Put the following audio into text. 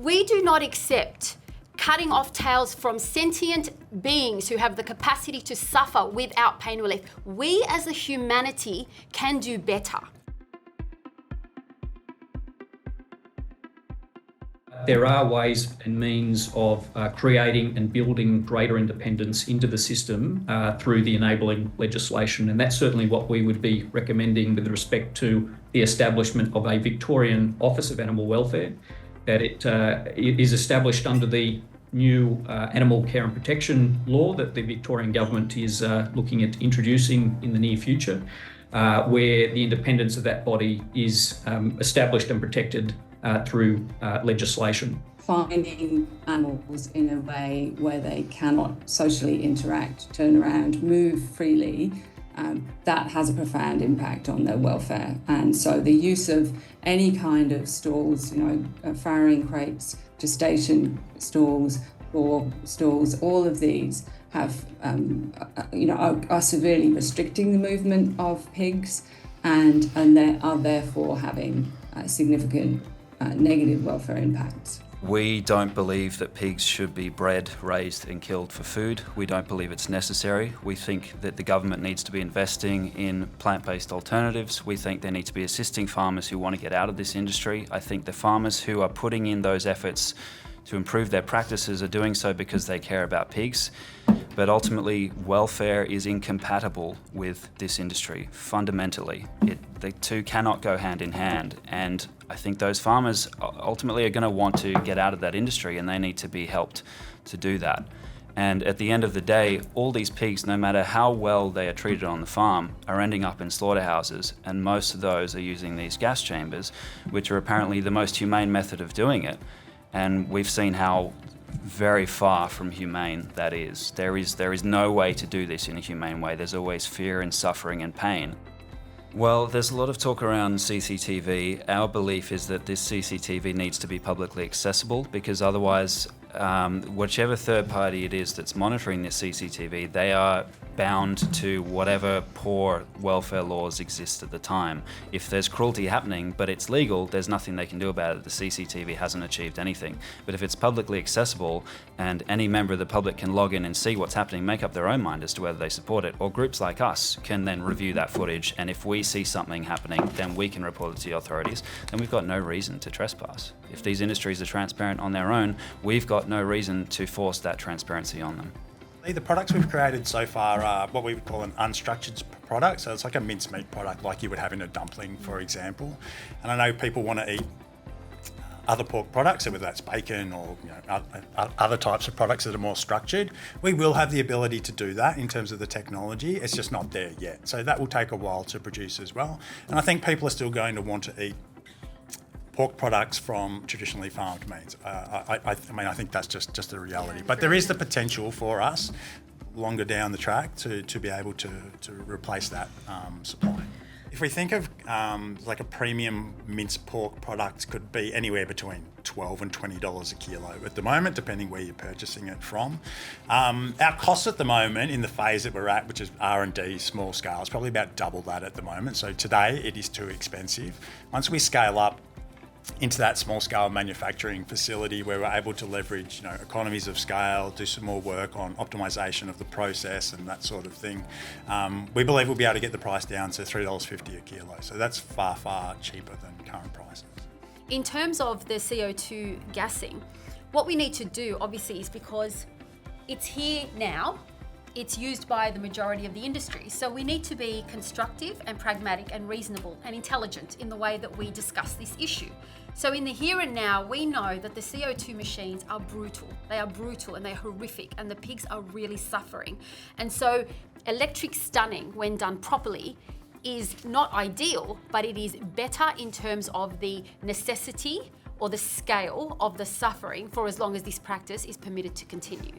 We do not accept cutting off tails from sentient beings who have the capacity to suffer without pain relief. We as a humanity can do better. There are ways and means of creating and building greater independence into the system through the enabling legislation, and that's certainly what we would be recommending with respect to the establishment of a Victorian Office of Animal Welfare, that it is established under the new Animal Care and Protection Law that the Victorian Government is looking at introducing in the near future, where the independence of that body is established and protected through legislation. Finding animals in a way where they cannot socially interact, turn around, move freely, that has a profound impact on their welfare. And so the use of any kind of stalls, farrowing crates, gestation stalls, or stalls, all of these have, are severely restricting the movement of pigs and they are therefore having significant negative welfare impacts. We don't believe that pigs should be bred, raised and killed for food. We don't believe it's necessary. We think that the government needs to be investing in plant-based alternatives. We think they need to be assisting farmers who want to get out of this industry. I think the farmers who are putting in those efforts to improve their practices are doing so because they care about pigs. But ultimately, welfare is incompatible with this industry, fundamentally. The two cannot go hand in hand, and I think those farmers ultimately are going to want to get out of that industry, and they need to be helped to do that. And at the end of the day, all these pigs, no matter how well they are treated on the farm, are ending up in slaughterhouses, and most of those are using these gas chambers, which are apparently the most humane method of doing it. And we've seen how very far from humane that is. There is no way to do this in a humane way. There's always fear and suffering and pain. Well, there's a lot of talk around CCTV. Our belief is that this CCTV needs to be publicly accessible, because otherwise, whichever third party it is that's monitoring this CCTV, they are bound to whatever poor welfare laws exist at the time. If there's cruelty happening, but it's legal, there's nothing they can do about it. The CCTV hasn't achieved anything. But if it's publicly accessible and any member of the public can log in and see what's happening, make up their own mind as to whether they support it, or groups like us can then review that footage, and if we see something happening, then we can report it to the authorities, then we've got no reason to trespass. If these industries are transparent on their own, we've got no reason to force that transparency on them. The products we've created so far are what we would call an unstructured product. So it's like a mincemeat product like you would have in a dumpling, for example. And I know people want to eat other pork products, so whether that's bacon or other types of products that are more structured. We will have the ability to do that in terms of the technology. It's just not there yet. So that will take a while to produce as well. And I think people are still going to want to eat pork products from traditionally farmed meats. I think that's just the reality. But there is the potential for us longer down the track to be able to replace that supply. If we think of like a premium minced pork product could be anywhere between $12 and $20 a kilo at the moment, depending where you're purchasing it from. Our costs at the moment in the phase that we're at, which is R&D, small scale, is probably about double that at the moment. So today it is too expensive. Once we scale up into that small-scale manufacturing facility where we're able to leverage, economies of scale, do some more work on optimization of the process and that sort of thing, we believe we'll be able to get the price down to $3.50 a kilo. So that's far, far cheaper than current prices. In terms of the CO2 gassing, what we need to do, obviously, is because it's here now, it's used by the majority of the industry. So we need to be constructive and pragmatic and reasonable and intelligent in the way that we discuss this issue. So in the here and now, we know that the CO2 machines are brutal. They are brutal and they're horrific, and the pigs are really suffering. And so electric stunning, when done properly, is not ideal, but it is better in terms of the necessity or the scale of the suffering for as long as this practice is permitted to continue.